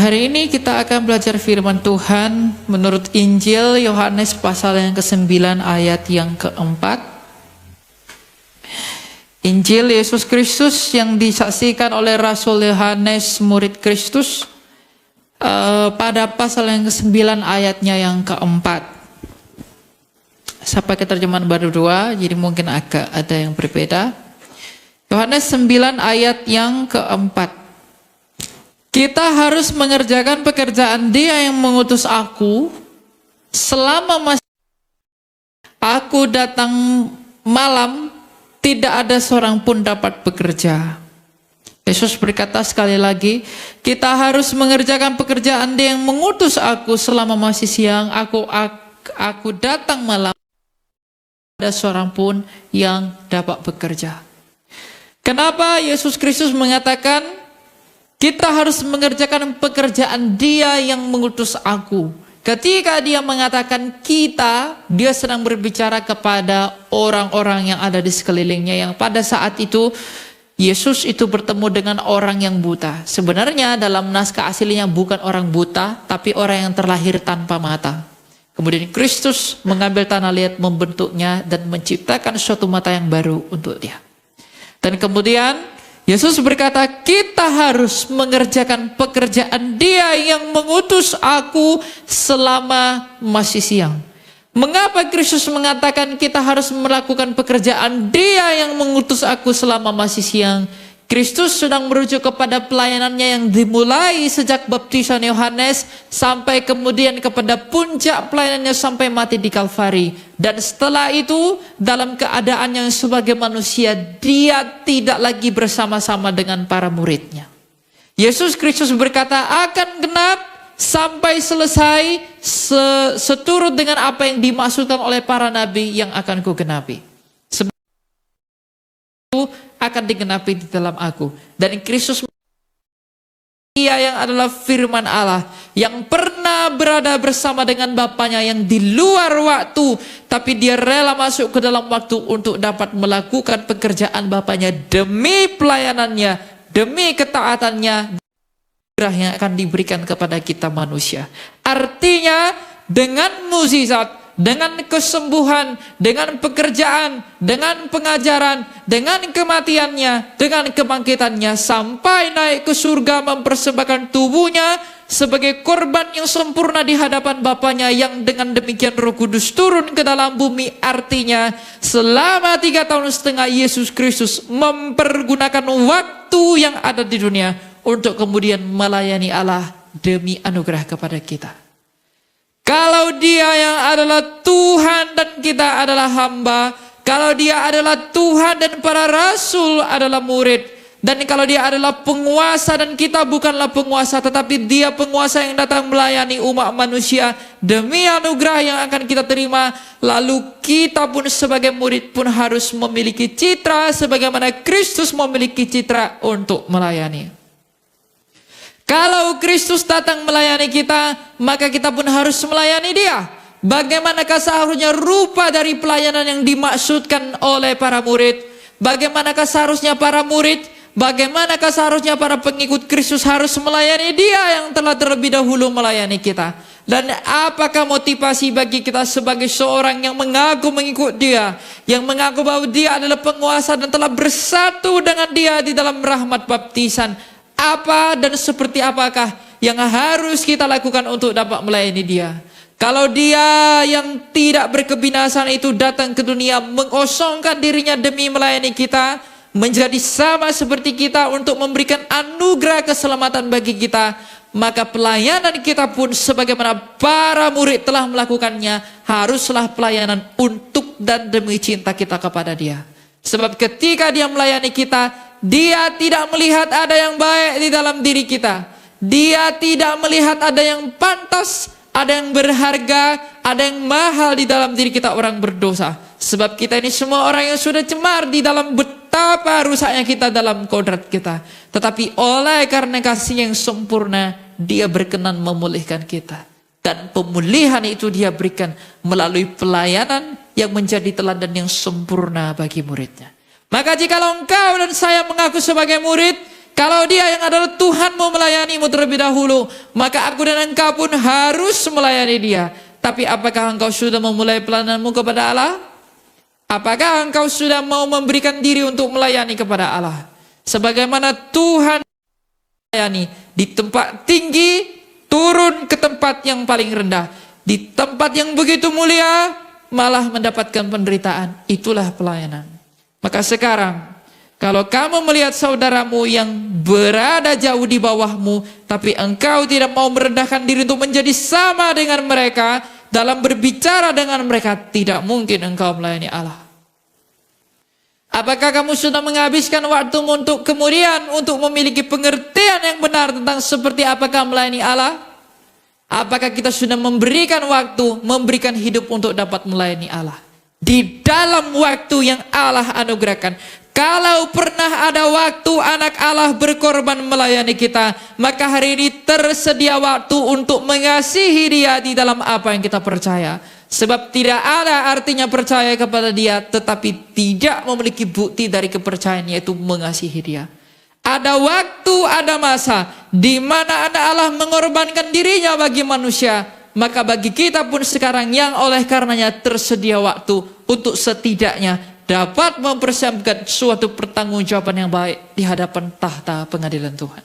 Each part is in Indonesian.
Hari ini kita akan belajar firman Tuhan menurut Injil Yohanes pasal yang ke-9 ayat yang ke-4. Injil Yesus Kristus yang disaksikan oleh Rasul Yohanes, murid Kristus, pada pasal yang ke-9 ayatnya yang ke-4. Saya pakai terjemahan baru 2, jadi mungkin agak ada yang berbeda. Yohanes 9 ayat yang ke-4. Kita harus mengerjakan pekerjaan Dia yang mengutus aku selama masih aku datang malam, tidak ada seorang pun dapat bekerja. Yesus berkata sekali lagi, kita harus mengerjakan pekerjaan Dia yang mengutus aku selama masih siang. Aku datang malam, tidak ada seorang pun yang dapat bekerja. Kenapa Yesus Kristus mengatakan kita harus mengerjakan pekerjaan Dia yang mengutus aku? Ketika Dia mengatakan kita, Dia sedang berbicara kepada orang-orang yang ada di sekelilingnya, yang pada saat itu Yesus itu bertemu dengan orang yang buta. Sebenarnya dalam naskah aslinya bukan orang buta, tapi orang yang terlahir tanpa mata. Kemudian Kristus mengambil tanah liat, membentuknya dan menciptakan suatu mata yang baru untuk dia. Dan kemudian Yesus berkata, kita harus mengerjakan pekerjaan Dia yang mengutus aku selama masih siang. Mengapa Kristus mengatakan kita harus melakukan pekerjaan Dia yang mengutus aku selama masih siang? Kristus sedang merujuk kepada pelayanannya yang dimulai sejak baptisan Yohanes sampai kemudian kepada puncak pelayanannya sampai mati di Kalvari. Dan setelah itu dalam keadaan yang sebagai manusia Dia tidak lagi bersama-sama dengan para muridnya. Yesus Kristus berkata akan genap sampai selesai seturut dengan apa yang dimaksudkan oleh para nabi yang akan kugenapi. Akan digenapi di dalam aku. Dan Kristus Dia yang adalah firman Allah, yang pernah berada bersama dengan Bapanya yang di luar waktu, tapi Dia rela masuk ke dalam waktu untuk dapat melakukan pekerjaan Bapanya demi pelayanannya, demi ketaatannya yang akan diberikan kepada kita manusia. Artinya dengan mukjizat, dengan kesembuhan, dengan pekerjaan, dengan pengajaran, dengan kematiannya, dengan kebangkitannya, sampai naik ke surga mempersembahkan tubuhnya sebagai korban yang sempurna di hadapan Bapanya, yang dengan demikian Roh Kudus turun ke dalam bumi. Artinya selama 3,5 tahun Yesus Kristus mempergunakan waktu yang ada di dunia untuk kemudian melayani Allah demi anugerah kepada kita. Kalau Dia yang adalah Tuhan dan kita adalah hamba, kalau Dia adalah Tuhan dan para rasul adalah murid, dan kalau Dia adalah penguasa dan kita bukanlah penguasa, tetapi Dia penguasa yang datang melayani umat manusia demi anugerah yang akan kita terima, lalu kita pun sebagai murid pun harus memiliki citra sebagaimana Kristus memiliki citra untuk melayani. Kalau Kristus datang melayani kita, maka kita pun harus melayani Dia. Bagaimanakah seharusnya rupa dari pelayanan yang dimaksudkan oleh para murid? Bagaimanakah seharusnya para murid? Bagaimanakah seharusnya para pengikut Kristus harus melayani Dia yang telah terlebih dahulu melayani kita? Dan apakah motivasi bagi kita sebagai seorang yang mengaku mengikut Dia, yang mengaku bahwa Dia adalah penguasa dan telah bersatu dengan Dia di dalam rahmat baptisan? Apa dan seperti apakah yang harus kita lakukan untuk dapat melayani Dia? Kalau Dia yang tidak berkebinasan itu datang ke dunia, mengosongkan dirinya demi melayani kita, menjadi sama seperti kita untuk memberikan anugerah keselamatan bagi kita, maka pelayanan kita pun sebagaimana para murid telah melakukannya, haruslah pelayanan untuk dan demi cinta kita kepada Dia. Sebab ketika Dia melayani kita, Dia tidak melihat ada yang baik di dalam diri kita. Dia tidak melihat ada yang pantas, ada yang berharga, ada yang mahal di dalam diri kita orang berdosa. Sebab kita ini semua orang yang sudah cemar di dalam betapa rusaknya kita dalam kodrat kita. Tetapi oleh karena kasih yang sempurna, Dia berkenan memulihkan kita. Dan pemulihan itu Dia berikan melalui pelayanan yang menjadi teladan yang sempurna bagi muridnya. Maka jikalau engkau dan saya mengaku sebagai murid, Kalau dia yang adalah Tuhanmu melayanimu terlebih dahulu, maka aku dan engkau pun harus melayani dia. Tapi apakah engkau sudah memulai pelayananmu kepada Allah? Apakah engkau sudah mau memberikan diri untuk melayani kepada Allah? Sebagaimana Tuhan melayani di tempat tinggi, turun ke tempat yang paling rendah. Di tempat yang begitu mulia, malah mendapatkan penderitaan. Itulah pelayanan. Maka sekarang, kalau kamu melihat saudaramu yang berada jauh di bawahmu, tapi engkau tidak mau merendahkan diri untuk menjadi sama dengan mereka, dalam berbicara dengan mereka, tidak mungkin engkau melayani Allah. Apakah kamu sudah menghabiskan waktumu untuk kemudian untuk memiliki pengertian yang benar tentang seperti apakah melayani Allah? Apakah kita sudah memberikan waktu, memberikan hidup untuk dapat melayani Allah di dalam waktu yang Allah anugerahkan? Kalau pernah ada waktu anak Allah berkorban melayani kita, maka hari ini tersedia waktu untuk mengasihi dia di dalam apa yang kita percaya. Sebab tidak ada artinya percaya kepada dia tetapi tidak memiliki bukti dari kepercayaan, yaitu mengasihi dia. Ada waktu, ada masa di mana anak Allah mengorbankan dirinya bagi manusia, maka bagi kita pun sekarang yang oleh karenanya tersedia waktu untuk setidaknya dapat mempersiapkan suatu pertanggungjawaban yang baik di hadapan tahta pengadilan Tuhan.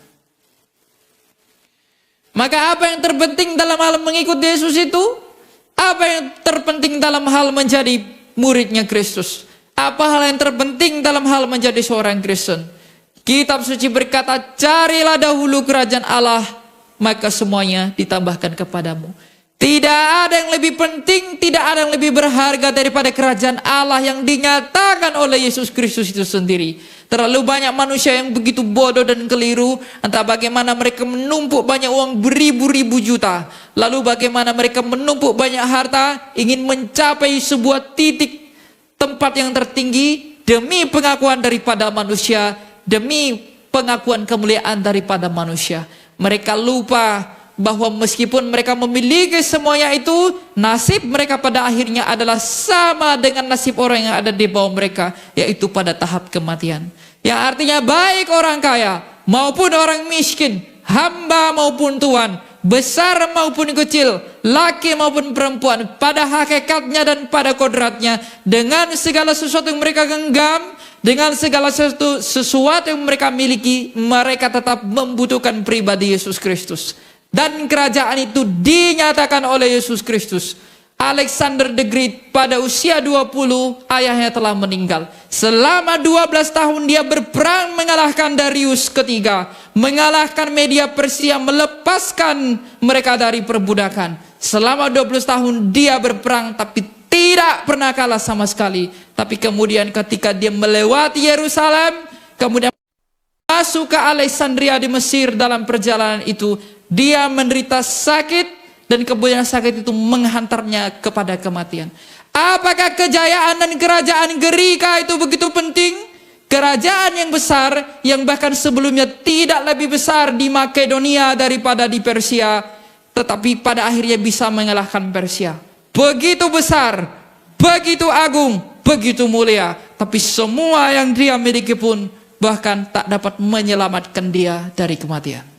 Maka apa yang terpenting dalam hal mengikuti Yesus itu? Apa yang terpenting dalam hal menjadi muridnya Kristus? Apa hal yang terpenting dalam hal menjadi seorang Kristen? Kitab suci berkata, carilah dahulu kerajaan Allah, maka semuanya ditambahkan kepadamu. Tidak ada yang lebih penting, tidak ada yang lebih berharga daripada kerajaan Allah yang dinyatakan oleh Yesus Kristus itu sendiri. Terlalu banyak manusia yang begitu bodoh dan keliru, entah bagaimana mereka menumpuk banyak uang beribu-ribu juta, lalu bagaimana mereka menumpuk banyak harta, ingin mencapai sebuah titik tempat yang tertinggi demi pengakuan daripada manusia, demi pengakuan kemuliaan daripada manusia. Mereka lupa bahwa meskipun mereka memiliki semuanya itu, nasib mereka pada akhirnya adalah sama dengan nasib orang yang ada di bawah mereka, yaitu pada tahap kematian. Yang artinya baik orang kaya maupun orang miskin, hamba maupun tuan, besar maupun kecil, laki maupun perempuan, pada hakikatnya dan pada kodratnya, dengan segala sesuatu yang mereka genggam, dengan segala sesuatu yang mereka miliki, mereka tetap membutuhkan pribadi Yesus Kristus. Dan kerajaan itu dinyatakan oleh Yesus Kristus. Alexander the Great pada usia 20 ayahnya telah meninggal. Selama 12 tahun dia berperang mengalahkan Darius ketiga, mengalahkan media Persia, melepaskan mereka dari perbudakan. Selama 12 tahun dia berperang tapi tidak pernah kalah sama sekali. Tapi kemudian ketika dia melewati Yerusalem, kemudian masuk ke Alexandria di Mesir, dalam perjalanan itu dia menderita sakit dan kemudian sakit itu menghantarnya kepada kematian. Apakah kejayaan dan kerajaan Gerika itu begitu penting? Kerajaan yang besar yang bahkan sebelumnya tidak lebih besar di Makedonia daripada di Persia, tetapi pada akhirnya bisa mengalahkan Persia. Begitu besar, begitu agung, begitu mulia, tapi semua yang dia miliki pun bahkan tak dapat menyelamatkan dia dari kematian.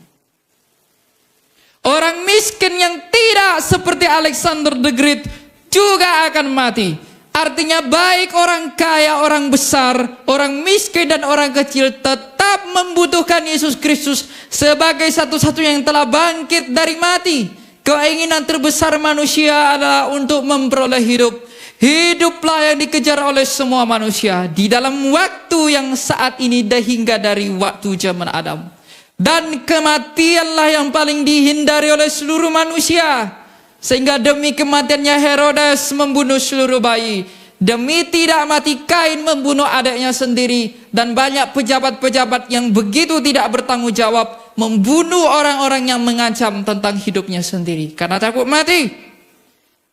Orang miskin yang tidak seperti Alexander the Great juga akan mati. Artinya baik orang kaya, orang besar, orang miskin dan orang kecil tetap membutuhkan Yesus Kristus sebagai satu-satunya yang telah bangkit dari mati. Keinginan terbesar manusia adalah untuk memperoleh hidup. Hiduplah yang dikejar oleh semua manusia di dalam waktu yang saat ini hingga dari waktu zaman Adam. Dan kematianlah yang paling dihindari oleh seluruh manusia. Sehingga demi kematiannya Herodes membunuh seluruh bayi. Demi tidak mati Kain membunuh adiknya sendiri. Dan banyak pejabat-pejabat yang begitu tidak bertanggung jawab membunuh orang-orang yang mengancam tentang hidupnya sendiri karena takut mati.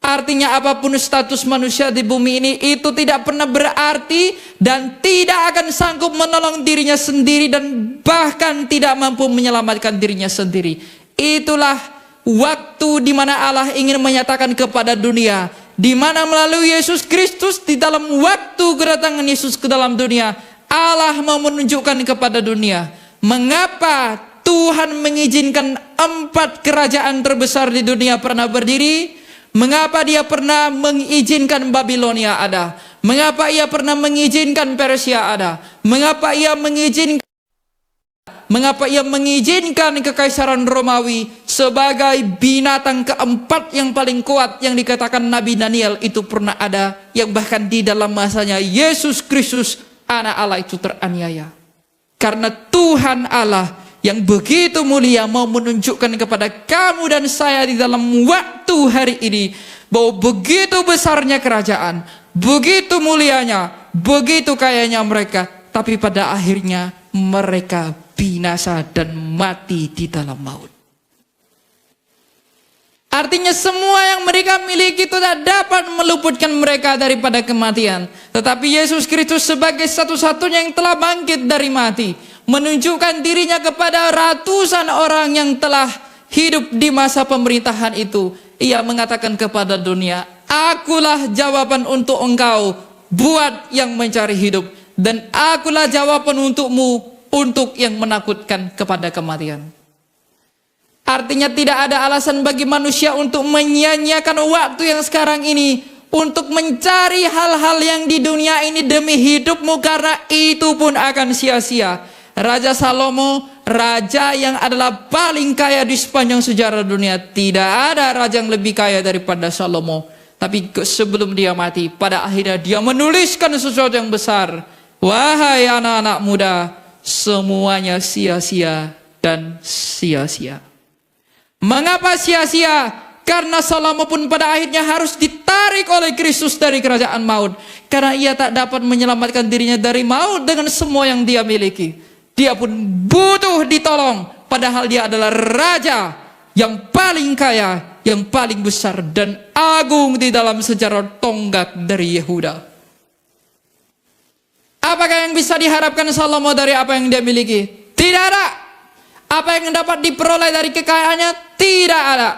Artinya apapun status manusia di bumi ini itu tidak pernah berarti dan tidak akan sanggup menolong dirinya sendiri dan bahkan tidak mampu menyelamatkan dirinya sendiri. Itulah waktu di mana Allah ingin menyatakan kepada dunia, di mana melalui Yesus Kristus di dalam waktu kedatangan Yesus ke dalam dunia, Allah mau menunjukkan kepada dunia Mengapa Tuhan mengizinkan 4 kerajaan terbesar di dunia pernah berdiri? Mengapa dia pernah mengizinkan Babilonia ada? Mengapa ia pernah mengizinkan Persia ada? Mengapa ia mengizinkan Kekaisaran Romawi sebagai binatang keempat yang paling kuat yang dikatakan Nabi Daniel itu pernah ada, yang bahkan di dalam masanya Yesus Kristus anak Allah itu teraniaya. Karena Tuhan Allah yang begitu mulia mau menunjukkan kepada kamu dan saya di dalam waktu hari ini bahwa begitu besarnya kerajaan, begitu mulianya, begitu kayanya mereka, tapi pada akhirnya mereka binasa dan mati di dalam maut. Artinya semua yang mereka miliki itu tidak dapat meluputkan mereka daripada kematian. Tetapi Yesus Kristus sebagai satu-satunya yang telah bangkit dari mati, menunjukkan dirinya kepada ratusan orang yang telah hidup di masa pemerintahan itu. Ia mengatakan kepada dunia, akulah jawaban untuk engkau buat yang mencari hidup, dan akulah jawaban untukmu untuk yang menakutkan kepada kematian. Artinya tidak ada alasan bagi manusia untuk menyia-nyiakan waktu yang sekarang ini untuk mencari hal-hal yang di dunia ini demi hidupmu, karena itu pun akan sia-sia. Raja Salomo, raja yang adalah paling kaya di sepanjang sejarah dunia, tidak ada raja yang lebih kaya daripada Salomo. Tapi sebelum dia mati, pada akhirnya dia menuliskan sesuatu yang besar. Wahai anak-anak muda, semuanya sia-sia dan sia-sia. Mengapa sia-sia? Karena Salomo pun pada akhirnya harus ditarik oleh Kristus dari kerajaan maut. Karena ia tak dapat menyelamatkan dirinya dari maut dengan semua yang dia miliki. Dia pun butuh ditolong. Padahal dia adalah raja yang paling kaya, yang paling besar dan agung di dalam sejarah tonggak dari Yehuda. Apakah yang bisa diharapkan Salomo dari apa yang dia miliki? Tidak ada. Apa yang dapat diperoleh dari kekayaannya? Tidak ada.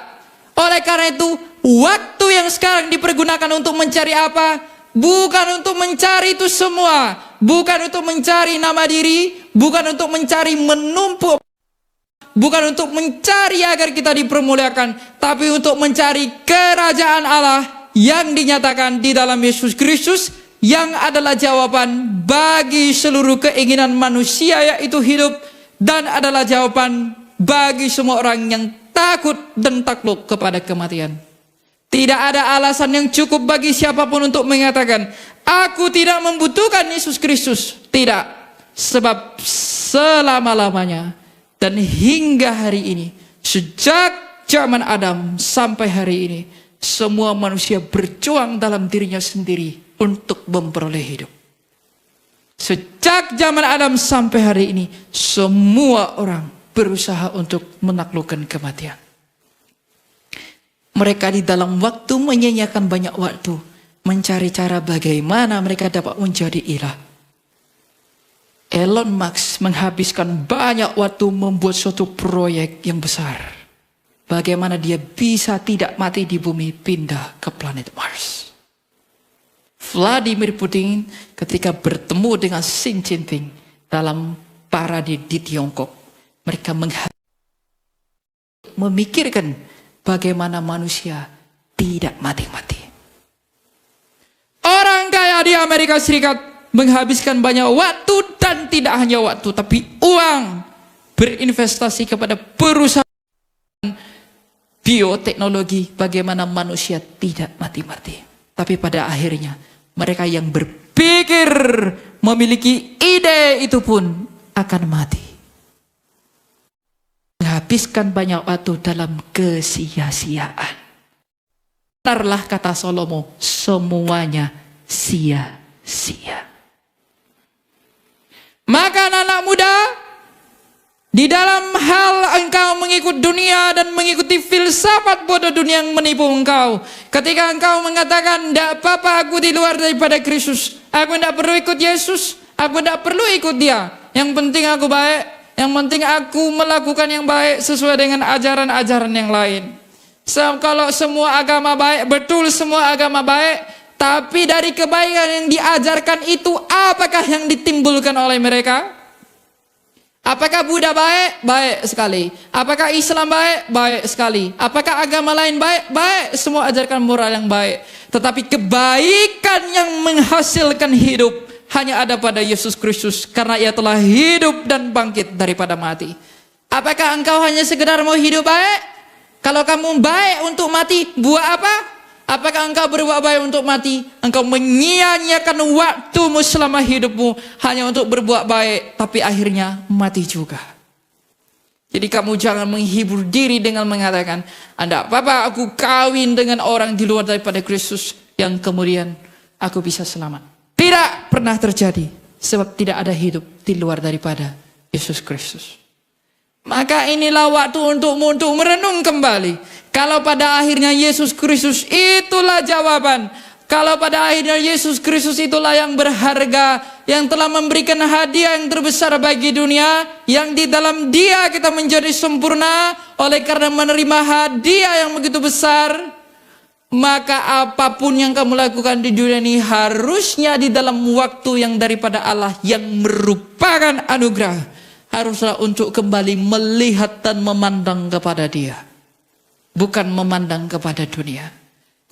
Oleh karena itu, waktu yang sekarang dipergunakan untuk mencari apa? Bukan untuk mencari itu semua. Bukan untuk mencari nama diri. Bukan untuk mencari menumpuk. Bukan untuk mencari agar kita dipermuliakan. Tapi untuk mencari kerajaan Allah yang dinyatakan di dalam Yesus Kristus, yang adalah jawaban bagi seluruh keinginan manusia, yaitu hidup, dan adalah jawaban bagi semua orang yang takut dan takluk kepada kematian. Tidak ada alasan yang cukup bagi siapapun untuk mengatakan, aku tidak membutuhkan Yesus Kristus. Tidak. Sebab selama-lamanya dan hingga hari ini, sejak zaman Adam sampai hari ini, semua manusia berjuang dalam dirinya sendiri untuk memperoleh hidup. Sejak zaman Adam sampai hari ini, semua orang berusaha untuk menaklukkan kematian. Mereka di dalam waktu menyia-nyiakan banyak waktu mencari cara bagaimana mereka dapat menjadi ilah. Elon Musk menghabiskan banyak waktu membuat suatu proyek yang besar. Bagaimana dia bisa tidak mati di bumi, pindah ke planet Mars. Vladimir Putin ketika bertemu dengan Xi Jinping dalam parade di Tiongkok, mereka memikirkan bagaimana manusia tidak mati-mati. Orang kaya di Amerika Serikat menghabiskan banyak waktu, dan tidak hanya waktu tapi uang, berinvestasi kepada perusahaan bioteknologi bagaimana manusia tidak mati-mati. Tapi pada akhirnya mereka yang berpikir memiliki ide itu pun akan mati. Menghabiskan banyak waktu dalam kesia-siaan. Benarlah kata Salomo, semuanya sia-sia. Maka anak muda, di dalam hal engkau mengikut dunia dan mengikuti filsafat bodoh dunia yang menipu engkau. Ketika engkau mengatakan, tidak apa-apa aku di luar daripada Kristus. Aku tidak perlu ikut Yesus. Aku tidak perlu ikut dia. Yang penting aku baik. Yang penting aku melakukan yang baik sesuai dengan ajaran-ajaran yang lain. Kalau semua agama baik, betul semua agama baik. Tapi dari kebaikan yang diajarkan itu, apakah yang ditimbulkan oleh mereka? Apakah Buddha baik? Baik sekali. Apakah Islam baik? Baik sekali. Apakah agama lain baik? Baik. Semua ajarkan moral yang baik. Tetapi kebaikan yang menghasilkan hidup hanya ada pada Yesus Kristus. Karena ia telah hidup dan bangkit daripada mati. Apakah engkau hanya sekedar mau hidup baik? Kalau kamu baik untuk mati, buat apa? Apakah engkau berbuat baik untuk mati? Engkau menyia-nyiakan waktumu selama hidupmu hanya untuk berbuat baik, tapi akhirnya mati juga. Jadi kamu jangan menghibur diri dengan mengatakan, "Anda apa-apa, aku kawin dengan orang di luar daripada Kristus yang kemudian aku bisa selamat." Tidak pernah terjadi, sebab tidak ada hidup di luar daripada Yesus Kristus. Maka inilah waktu untukmu untuk merenung kembali. Kalau pada akhirnya Yesus Kristus itulah jawaban. Kalau pada akhirnya Yesus Kristus itulah yang berharga, yang telah memberikan hadiah yang terbesar bagi dunia, yang di dalam Dia kita menjadi sempurna oleh karena menerima hadiah yang begitu besar, maka apapun yang kamu lakukan di dunia ini harusnya di dalam waktu yang daripada Allah yang merupakan anugerah. Haruslah untuk kembali melihat dan memandang kepada Dia, bukan memandang kepada dunia.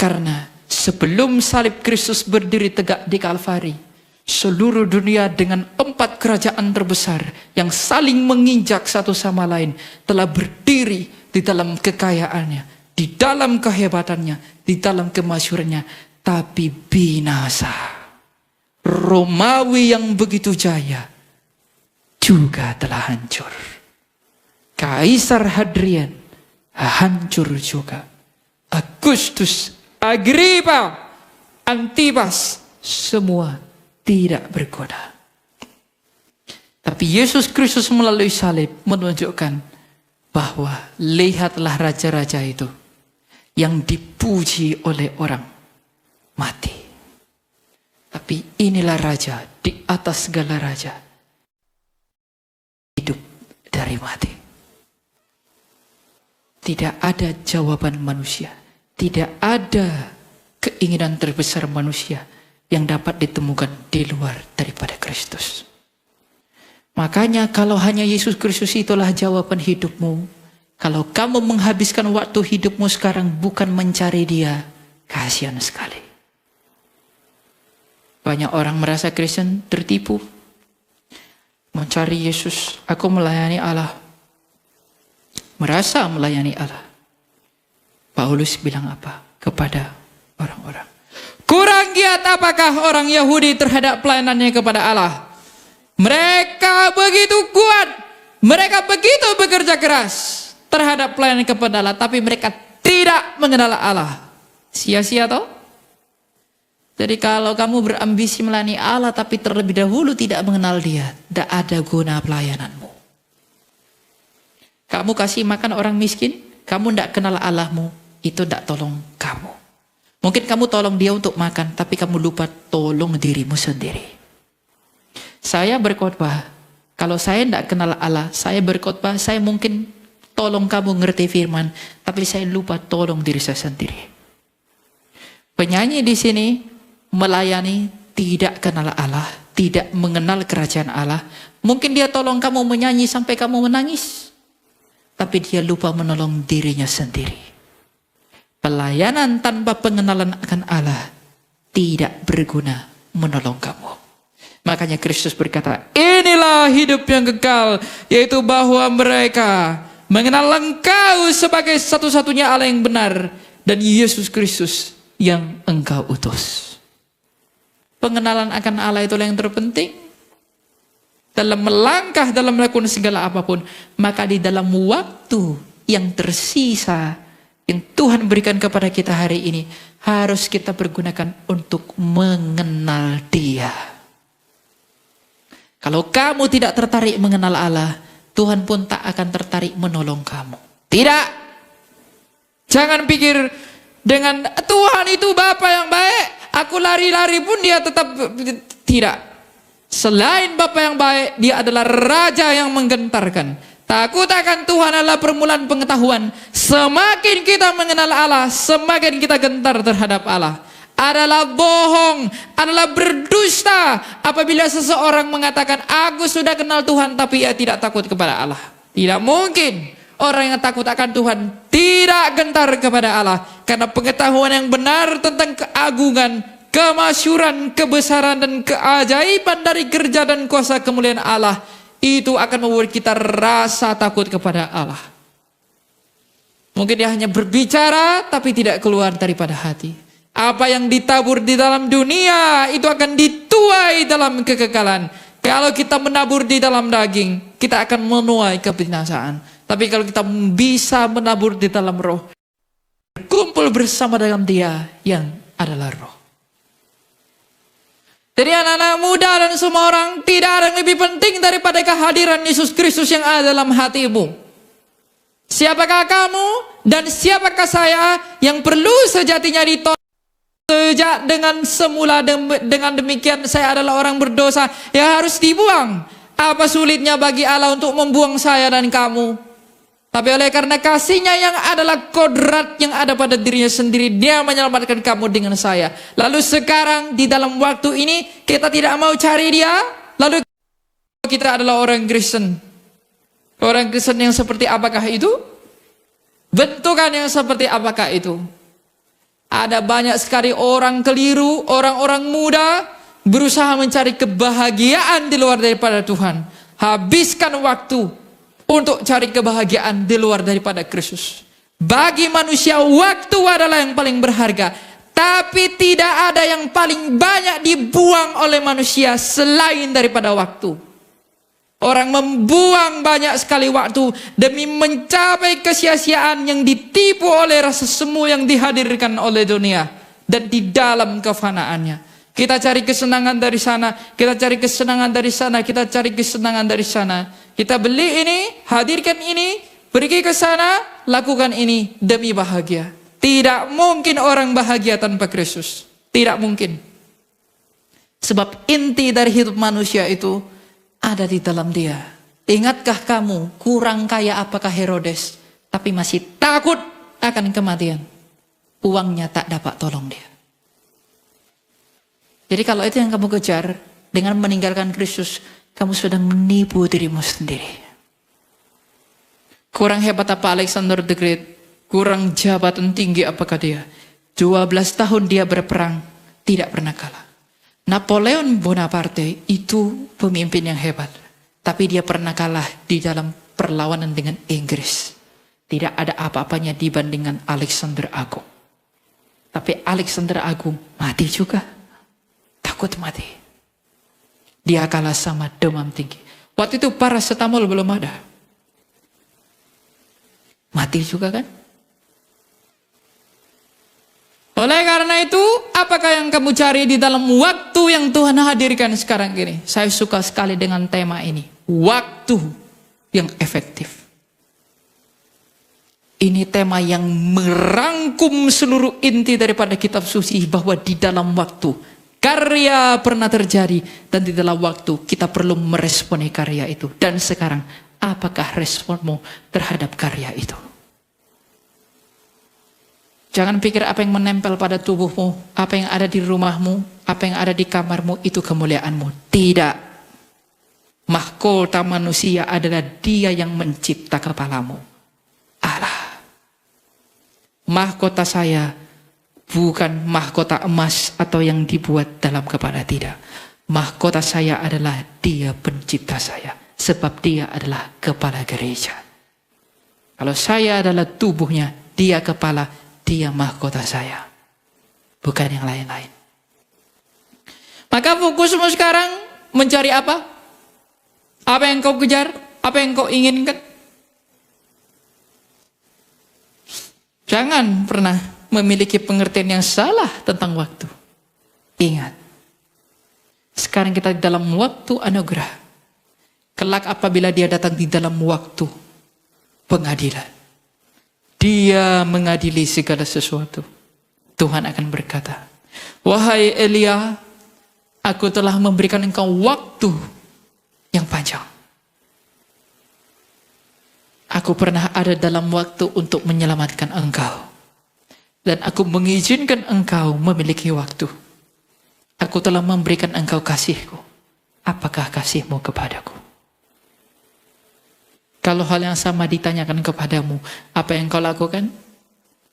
Karena sebelum salib Kristus berdiri tegak di Kalvari, seluruh dunia dengan 4 kerajaan terbesar yang saling menginjak satu sama lain telah berdiri di dalam kekayaannya, di dalam kehebatannya, di dalam kemasyhurannya, tapi binasa. Romawi yang begitu jaya juga telah hancur. Kaisar Hadrian hancur juga. Agustus, Agripa, Antipas, semua tidak berguna. Tapi Yesus Kristus melalui salib menunjukkan bahwa lihatlah raja-raja itu yang dipuji oleh orang mati. Tapi inilah raja di atas segala raja, hidup dari mati. Tidak ada jawaban manusia, tidak ada keinginan terbesar manusia yang dapat ditemukan di luar daripada Kristus. Makanya kalau hanya Yesus Kristus itulah jawaban hidupmu, kalau kamu menghabiskan waktu hidupmu sekarang bukan mencari Dia, kasihan sekali. Banyak orang merasa Kristen tertipu. Mencari Yesus, aku melayani Allah. Merasa melayani Allah. Paulus bilang apa kepada orang-orang? Kurang giat apakah orang Yahudi terhadap pelayanannya kepada Allah? Mereka begitu kuat, mereka begitu bekerja keras terhadap pelayanan kepada Allah, tapi mereka tidak mengenal Allah. Sia-sia toh? Jadi kalau kamu berambisi melayani Allah tapi terlebih dahulu tidak mengenal Dia, tidak ada guna pelayananmu. Kamu kasih makan orang miskin, kamu tidak kenal Allahmu, itu tidak tolong kamu. Mungkin kamu tolong dia untuk makan, tapi kamu lupa tolong dirimu sendiri. Saya berkhotbah, kalau saya tidak kenal Allah, saya berkhotbah, saya mungkin tolong kamu ngerti firman, tapi saya lupa tolong diri saya sendiri. Penyanyi di sini melayani tidak kenal Allah, tidak mengenal kerajaan Allah. Mungkin dia tolong kamu menyanyi sampai kamu menangis, tapi dia lupa menolong dirinya sendiri. Pelayanan tanpa pengenalan akan Allah tidak berguna menolong kamu. Makanya Kristus berkata, inilah hidup yang kekal, yaitu bahwa mereka mengenal Engkau sebagai satu-satunya Allah yang benar dan Yesus Kristus yang Engkau utus. Pengenalan akan Allah itulah yang terpenting. Dalam melangkah, dalam melakukan segala apapun, maka di dalam waktu yang tersisa yang Tuhan berikan kepada kita hari ini, harus kita pergunakan untuk mengenal Dia. Kalau kamu tidak tertarik mengenal Allah, Tuhan pun tak akan tertarik menolong kamu. Tidak. Jangan pikir dengan Tuhan itu Bapa yang baik, aku lari-lari pun Dia tetap tidak. Selain Bapa yang baik, Dia adalah Raja yang menggentarkan. Takut akan Tuhan adalah permulaan pengetahuan. Semakin kita mengenal Allah, semakin kita gentar terhadap Allah. adalah bohong, adalah berdusta apabila seseorang mengatakan, aku sudah kenal Tuhan tapi ia tidak takut kepada Allah. Tidak mungkin. Orang yang takut akan Tuhan tidak gentar kepada Allah, karena pengetahuan yang benar tentang keagungan, kemasyuran, kebesaran dan keajaiban dari kerja dan kuasa kemuliaan Allah itu akan membuat kita rasa takut kepada Allah. Mungkin dia hanya berbicara tapi tidak keluar daripada hati. Apa yang ditabur di dalam dunia itu akan dituai dalam kekekalan. Kalau kita menabur di dalam daging, kita akan menuai kebinasaan. Tapi kalau kita bisa menabur di dalam roh, berkumpul bersama dengan Dia yang adalah roh. Jadi anak-anak muda dan semua orang, tidak ada yang lebih penting daripada kehadiran Yesus Kristus yang ada dalam hatimu. Siapakah kamu dan siapakah saya yang perlu sejatinya ditolak sejak dengan semula. Dengan demikian saya adalah orang berdosa yang harus dibuang. Apa sulitnya bagi Allah untuk membuang saya dan kamu? Tapi oleh karena kasihnya yang adalah kodrat yang ada pada dirinya sendiri, Dia menyelamatkan kamu dengan saya. Lalu sekarang di dalam waktu ini kita tidak mau cari Dia. Lalu kita adalah orang Kristen. Orang Kristen yang seperti apakah itu? Bentukan yang seperti apakah itu? Ada banyak sekali orang keliru, orang-orang muda berusaha mencari kebahagiaan di luar daripada Tuhan. Habiskan waktu untuk cari kebahagiaan di luar daripada Kristus. Bagi manusia waktu adalah yang paling berharga, tapi tidak ada yang paling banyak dibuang oleh manusia selain daripada waktu. Orang membuang banyak sekali waktu demi mencapai kesia-siaan yang ditipu oleh rasa semu yang dihadirkan oleh dunia dan di dalam kefanaannya. Kita cari kesenangan dari sana, kita cari kesenangan dari sana, kita cari kesenangan dari sana. Kita beli ini, hadirkan ini, pergi ke sana, lakukan ini demi bahagia. Tidak mungkin orang bahagia tanpa Kristus. Tidak mungkin. Sebab inti dari hidup manusia itu ada di dalam Dia. Ingatkah kamu kurang kaya apakah Herodes, tapi masih takut akan kematian? Uangnya tak dapat tolong dia. Jadi kalau itu yang kamu kejar, dengan meninggalkan Kristus, kamu sudah menipu dirimu sendiri. Kurang hebat apa Alexander the Great? Kurang jabatan tinggi apakah dia? 12 tahun dia berperang, tidak pernah kalah. Napoleon Bonaparte itu pemimpin yang hebat. Tapi dia pernah kalah di dalam perlawanan dengan Inggris. Tidak ada apa-apanya dibandingkan Alexander Agung. Tapi Alexander Agung mati juga. Takut mati. Dia kalah sama demam tinggi. Waktu itu paracetamol belum ada. Mati juga kan? Oleh karena itu, apakah yang kamu cari di dalam waktu yang Tuhan hadirkan sekarang ini? Saya suka sekali dengan tema ini. Waktu yang efektif. Ini tema yang merangkum seluruh inti daripada kitab suci, bahwa di dalam waktu karya pernah terjadi, dan di dalam waktu kita perlu meresponi karya itu. Dan sekarang, apakah responmu terhadap karya itu? Jangan pikir apa yang menempel pada tubuhmu, apa yang ada di rumahmu, apa yang ada di kamarmu itu kemuliaanmu. Tidak. Mahkota manusia adalah Dia yang mencipta kepalamu, Allah. Mahkota saya bukan mahkota emas atau yang dibuat dalam kepala, tidak. Mahkota saya adalah Dia pencipta saya, sebab Dia adalah kepala gereja. Kalau saya adalah tubuhnya, Dia kepala, Dia mahkota saya, bukan yang lain-lain. Maka fokusmu sekarang mencari apa? Apa yang kau kejar? Apa yang kau inginkan? Jangan pernah memiliki pengertian yang salah tentang waktu. Ingat, sekarang kita di dalam waktu anugerah. Kelak apabila Dia datang di dalam waktu pengadilan, Dia mengadili segala sesuatu. Tuhan akan berkata, wahai Elia, aku telah memberikan engkau waktu yang panjang. Aku pernah ada dalam waktu untuk menyelamatkan engkau. Dan aku mengizinkan engkau memiliki waktu. Aku telah memberikan engkau kasihku. Apakah kasihmu kepadaku? Kalau hal yang sama ditanyakan kepadamu, apa yang kau lakukan?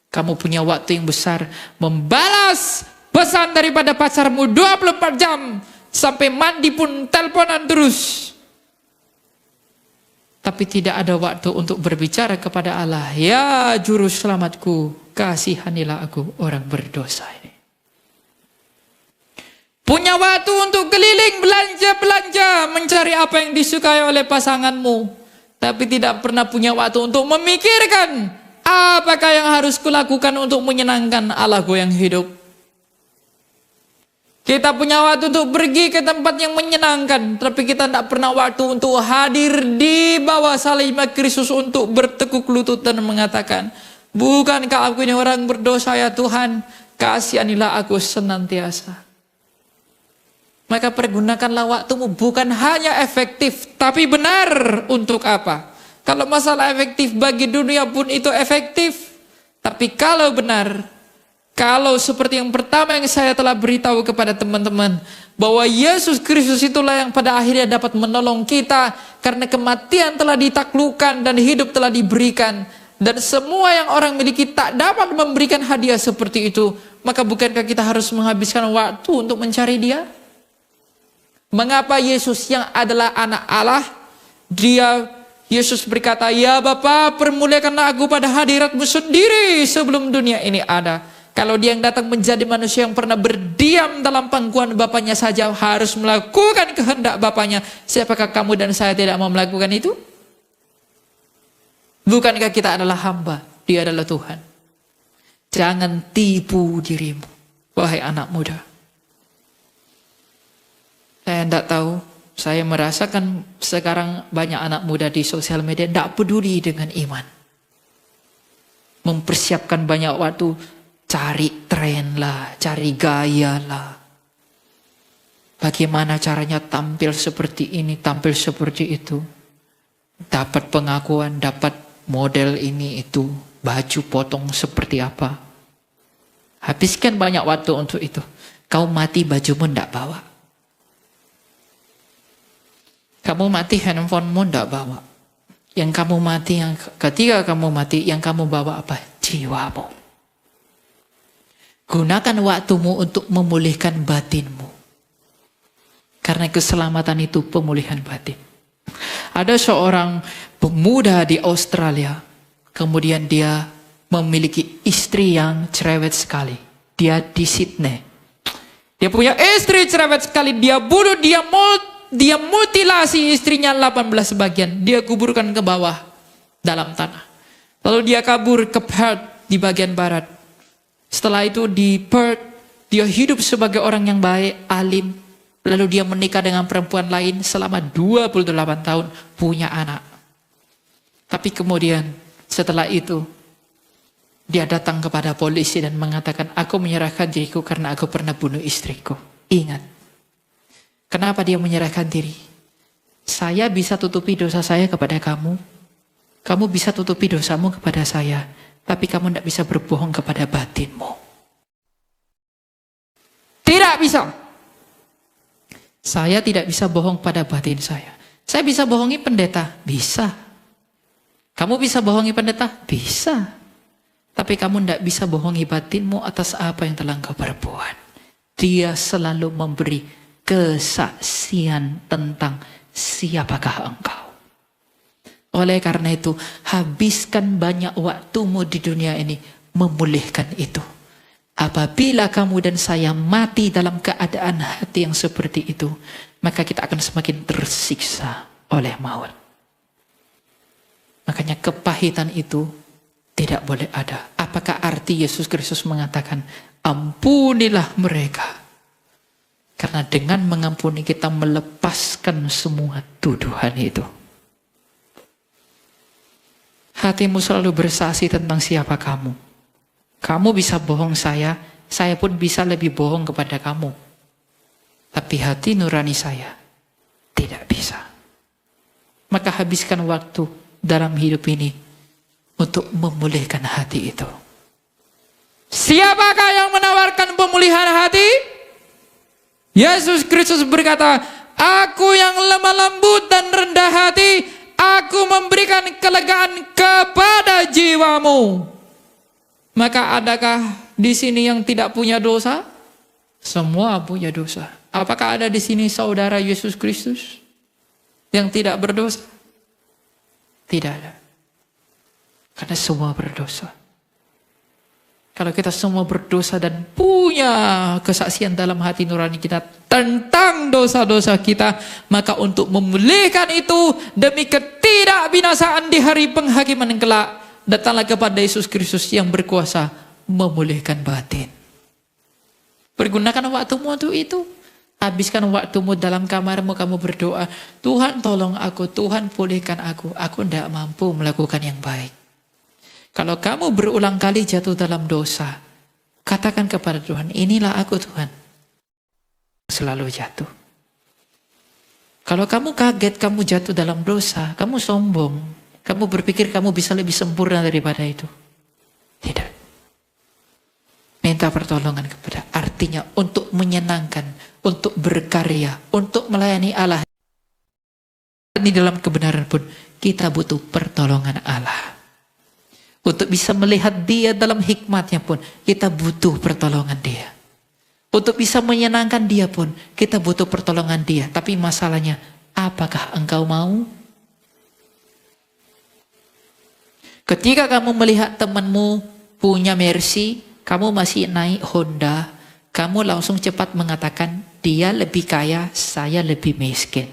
Kamu punya waktu yang besar membalas pesan daripada pacarmu 24 jam. Sampai mandi pun teleponan terus. Tapi tidak ada waktu untuk berbicara kepada Allah. Ya juru selamatku, kasihanilah aku orang berdosa ini. Punya waktu untuk keliling belanja-belanja, mencari apa yang disukai oleh pasanganmu. Tapi tidak pernah punya waktu untuk memikirkan apakah yang harus kulakukan untuk menyenangkan Allahku yang hidup. Kita punya waktu untuk pergi ke tempat yang menyenangkan, tapi kita tidak pernah waktu untuk hadir di bawah salib Kristus untuk bertekuk lutut dan mengatakan, bukankah aku ini orang berdosa ya Tuhan, kasihanilah aku senantiasa. Maka pergunakanlah waktumu bukan hanya efektif, tapi benar untuk apa? Kalau masalah efektif bagi dunia pun itu efektif, tapi kalau benar, kalau seperti yang pertama yang saya telah beritahu kepada teman-teman, bahwa Yesus Kristus itulah yang pada akhirnya dapat menolong kita, karena kematian telah ditaklukkan dan hidup telah diberikan, dan semua yang orang miliki tak dapat memberikan hadiah seperti itu. Maka bukankah kita harus menghabiskan waktu untuk mencari Dia? Mengapa Yesus yang adalah anak Allah, Yesus berkata, ya Bapa, permuliakanlah aku pada hadiratmu sendiri sebelum dunia ini ada. Kalau dia yang datang menjadi manusia yang pernah berdiam dalam pangkuan Bapaknya saja harus melakukan kehendak Bapaknya, siapakah kamu dan saya tidak mau melakukan itu? Bukankah kita adalah hamba, Dia adalah Tuhan? Jangan tipu dirimu, wahai anak muda. Saya tidak tahu, saya merasakan sekarang banyak anak muda di sosial media tidak peduli dengan iman. Mempersiapkan banyak waktu, cari tren lah, cari gaya lah. Bagaimana caranya tampil seperti ini, tampil seperti itu. Dapat pengakuan, dapat model ini itu, baju potong seperti apa. Habiskan banyak waktu untuk itu. Kau mati bajumu tidak bawa. Kamu mati handphonemu tidak bawa. Yang kamu mati, yang ketika kamu mati, yang kamu bawa apa? Jiwamu. Gunakan waktumu untuk memulihkan batinmu. Karena keselamatan itu pemulihan batin. Ada seorang pemuda di Australia. Kemudian dia memiliki istri yang cerewet sekali. Dia di Sydney. Dia punya istri cerewet sekali. Dia bunuh, dia mutilasi istrinya 18 bagian. Dia kuburkan ke bawah dalam tanah. Lalu dia kabur ke Perth di bagian barat. Setelah itu di Perth, dia hidup sebagai orang yang baik, alim. Lalu dia menikah dengan perempuan lain selama 28 tahun, punya anak. Tapi kemudian setelah itu, dia datang kepada polisi dan mengatakan, aku menyerahkan diriku karena aku pernah bunuh istriku. Ingat, kenapa dia menyerahkan diri? Saya bisa tutupi dosa saya kepada kamu. Kamu bisa tutupi dosamu kepada saya. Tapi kamu tidak bisa berbohong kepada batinmu. Tidak bisa. Saya tidak bisa bohong pada batin saya. Saya bisa bohongi pendeta? Bisa. Kamu bisa bohongi pendeta? Bisa. Tapi kamu tidak bisa bohongi batinmu atas apa yang telah engkau perbuat. Dia selalu memberi kesaksian tentang siapakah engkau. Oleh karena itu, habiskan banyak waktumu di dunia ini memulihkan itu. Apabila kamu dan saya mati dalam keadaan hati yang seperti itu, maka kita akan semakin tersiksa oleh maut. Makanya kepahitan itu tidak boleh ada. Apakah arti Yesus Kristus mengatakan, ampunilah mereka? Karena dengan mengampuni kita melepaskan semua tuduhan itu. Hatimu selalu bersaksi tentang siapa kamu. Kamu bisa bohong saya pun bisa lebih bohong kepada kamu. Tapi hati nurani saya tidak bisa. Maka habiskan waktu dalam hidup ini untuk memulihkan hati itu. Siapakah yang menawarkan pemulihan hati? Yesus Kristus berkata, aku yang lemah lembut dan rendah hati, aku memberikan kelegaan kepada jiwamu. Maka adakah di sini yang tidak punya dosa? Semua punya dosa. Apakah ada di sini saudara Yesus Kristus yang tidak berdosa? Tidak ada. Karena semua berdosa. Kalau kita semua berdosa dan punya kesaksian dalam hati nurani kita tentang dosa-dosa kita, maka untuk memulihkan itu demi ketidakbinasaan di hari penghakiman yang kelak, datanglah kepada Yesus Kristus yang berkuasa memulihkan batin. Pergunakan waktumu untuk itu. Habiskan waktumu dalam kamarmu, kamu berdoa, Tuhan tolong aku, Tuhan pulihkan aku tidak mampu melakukan yang baik. Kalau kamu berulang kali jatuh dalam dosa, katakan kepada Tuhan, inilah aku Tuhan. Selalu jatuh. Kalau kamu kaget, kamu jatuh dalam dosa, kamu sombong, kamu berpikir kamu bisa lebih sempurna daripada itu. Tidak. Minta pertolongan kepada, artinya untuk menyenangkan, untuk berkarya, untuk melayani Allah. Ini dalam kebenaran pun, kita butuh pertolongan Allah. Untuk bisa melihat dia dalam hikmatnya pun, kita butuh pertolongan dia. Untuk bisa menyenangkan dia pun, kita butuh pertolongan dia. Tapi masalahnya, apakah engkau mau? Ketika kamu melihat temanmu punya Mercy, kamu masih naik Honda, kamu langsung cepat mengatakan, dia lebih kaya, saya lebih miskin.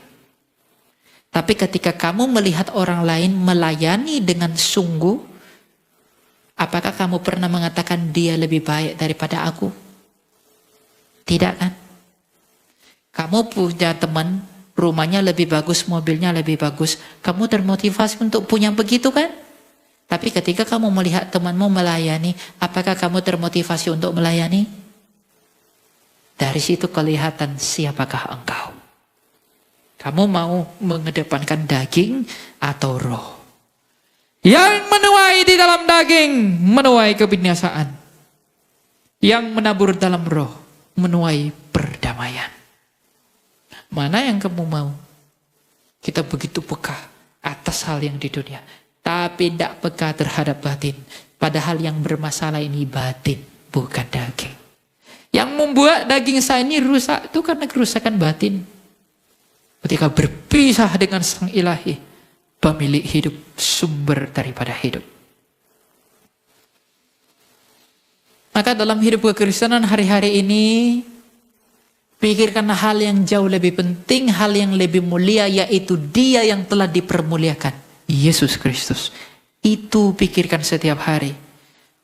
Tapi ketika kamu melihat orang lain melayani dengan sungguh, apakah kamu pernah mengatakan dia lebih baik daripada aku? Tidak kan? Kamu punya teman, rumahnya lebih bagus, mobilnya lebih bagus. Kamu termotivasi untuk punya begitu kan? Tapi ketika kamu melihat temanmu melayani, apakah kamu termotivasi untuk melayani? Dari situ kelihatan siapakah engkau. Kamu mau mengedepankan daging atau roh? Yang menuai di dalam daging, menuai kebinasaan. Yang menabur dalam roh, menuai perdamaian. Mana yang kamu mau? Kita begitu peka atas hal yang di dunia, tapi tidak peka terhadap batin. Padahal yang bermasalah ini batin, bukan daging. Yang membuat daging saya ini rusak, itu karena kerusakan batin. Ketika berpisah dengan Sang Ilahi, pemilik hidup, sumber daripada hidup. Maka dalam hidup kekristenan hari-hari ini, pikirkan hal yang jauh lebih penting, hal yang lebih mulia, yaitu Dia yang telah dipermuliakan, Yesus Kristus. Itu pikirkan setiap hari.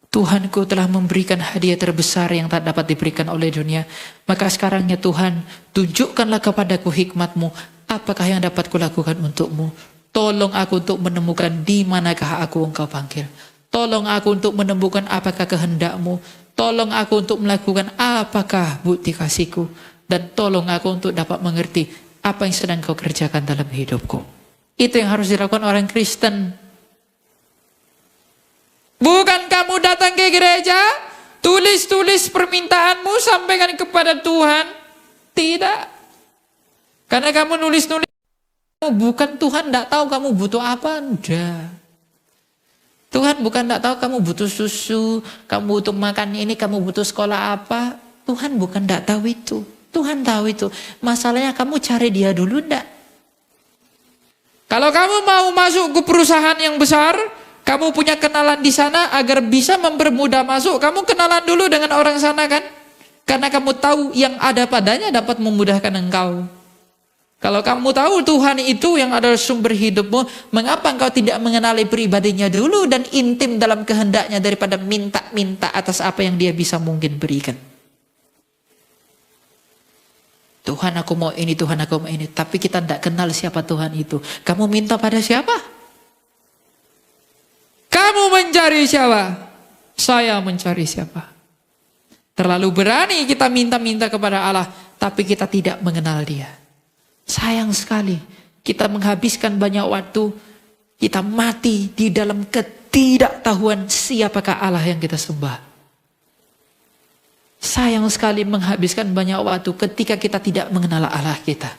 Tuhanku telah memberikan hadiah terbesar yang tak dapat diberikan oleh dunia. Maka sekarang ya Tuhan, tunjukkanlah kepadaku hikmat-Mu, apakah yang dapat kulakukan untuk-Mu. Tolong aku untuk menemukan di manakah aku Engkau panggil. Tolong aku untuk menemukan apakah kehendak-Mu. Tolong aku untuk melakukan apakah bukti kasih-Ku. Dan tolong aku untuk dapat mengerti apa yang sedang Kau kerjakan dalam hidupku. Itu yang harus dilakukan orang Kristen. Bukan kamu datang ke gereja, tulis-tulis permintaanmu, sampaikan kepada Tuhan. Tidak. Karena kamu nulis-nulis, bukan Tuhan tidak tahu kamu butuh apa. Enggak. Tuhan bukan tidak tahu kamu butuh susu, kamu butuh makan ini, kamu butuh sekolah apa. Tuhan bukan tidak tahu itu. Tuhan tahu itu. Masalahnya kamu cari dia dulu enggak? Kalau kamu mau masuk ke perusahaan yang besar, kamu punya kenalan di sana agar bisa mempermudah masuk, kamu kenalan dulu dengan orang sana kan? Karena kamu tahu yang ada padanya dapat memudahkan engkau. Kalau kamu tahu Tuhan itu yang adalah sumber hidupmu, mengapa engkau tidak mengenali pribadinya dulu dan intim dalam kehendaknya daripada minta-minta atas apa yang dia bisa mungkin berikan? Tuhan aku mau ini, Tuhan aku mau ini. Tapi kita tidak kenal siapa Tuhan itu. Kamu minta pada siapa? Kamu mencari siapa? Saya mencari siapa? Terlalu berani kita minta-minta kepada Allah, tapi kita tidak mengenal Dia. Sayang sekali, kita menghabiskan banyak waktu, kita mati di dalam ketidaktahuan siapakah Allah yang kita sembah. Sayang sekali menghabiskan banyak waktu ketika kita tidak mengenal Allah kita.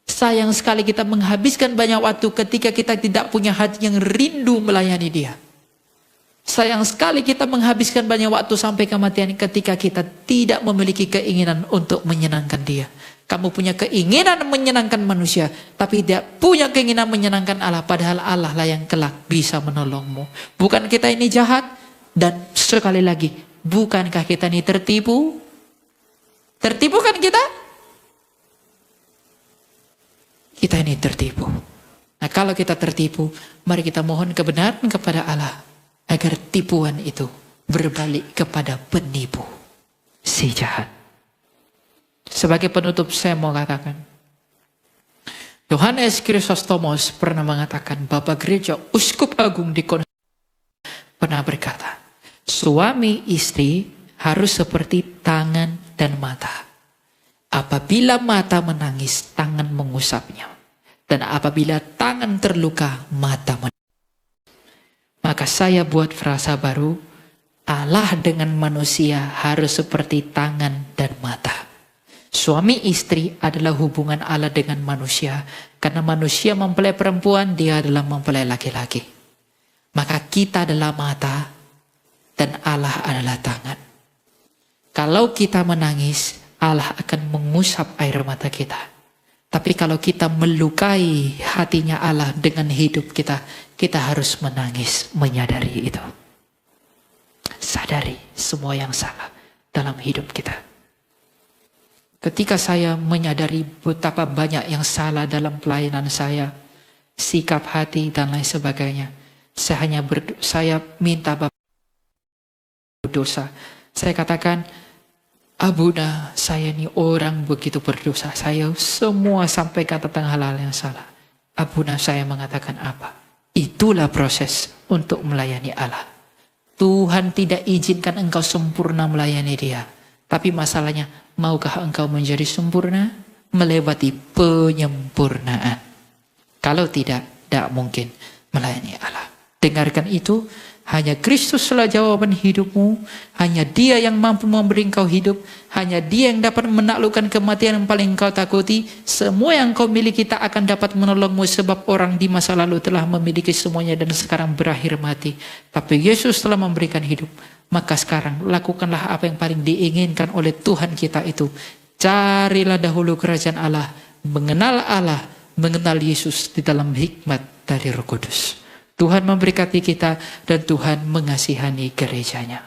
Sayang sekali kita menghabiskan banyak waktu ketika kita tidak punya hati yang rindu melayani Dia. Sayang sekali kita menghabiskan banyak waktu sampai kematian ketika kita tidak memiliki keinginan untuk menyenangkan Dia. Kamu punya keinginan menyenangkan manusia, tapi tidak punya keinginan menyenangkan Allah. Padahal Allah lah yang kelak bisa menolongmu. Bukan kita ini jahat? Dan sekali lagi, bukankah kita ini tertipu? Tertipu kan kita? Kita ini tertipu. Nah, kalau kita tertipu, mari kita mohon kebenaran kepada Allah agar tipuan itu berbalik kepada penipu, si jahat. Sebagai penutup saya mau katakan, Yohanes Chrysostomos pernah mengatakan, Bapak Gereja Uskup Agung di pernah berkata, suami istri harus seperti tangan dan mata. Apabila mata menangis, tangan mengusapnya. Dan apabila tangan terluka, mata menangis. Maka saya buat frasa baru, Allah dengan manusia harus seperti tangan dan mata. Suami istri adalah hubungan Allah dengan manusia. Karena manusia mempelai perempuan, dia adalah mempelai laki-laki. Maka kita adalah mata dan Allah adalah tangan. Kalau kita menangis, Allah akan mengusap air mata kita. Tapi kalau kita melukai hatinya Allah dengan hidup kita, kita harus menangis, menyadari itu. Sadari semua yang salah dalam hidup kita. Ketika saya menyadari betapa banyak yang salah dalam pelayanan saya, sikap hati dan lain sebagainya, saya minta Bapak berdosa. Saya katakan, Abuna, saya ini orang begitu berdosa. Saya semua sampaikan tentang hal-hal yang salah. Abuna, saya mengatakan apa? Itulah proses untuk melayani Allah. Tuhan tidak izinkan engkau sempurna melayani Dia. Tapi masalahnya, maukah engkau menjadi sempurna? Melewati penyempurnaan. Kalau tidak mungkin melayani Allah. Dengarkan itu, hanya Kristuslah jawaban hidupmu. Hanya Dia yang mampu memberi engkau hidup. Hanya Dia yang dapat menaklukkan kematian yang paling engkau takuti. Semua yang kau miliki tak akan dapat menolongmu, sebab orang di masa lalu telah memiliki semuanya dan sekarang berakhir mati. Tapi Yesus telah memberikan hidup. Maka sekarang lakukanlah apa yang paling diinginkan oleh Tuhan kita itu. Carilah dahulu kerajaan Allah. Mengenal Allah, mengenal Yesus di dalam hikmat dari Roh Kudus. Tuhan memberkati kita dan Tuhan mengasihani gerejanya.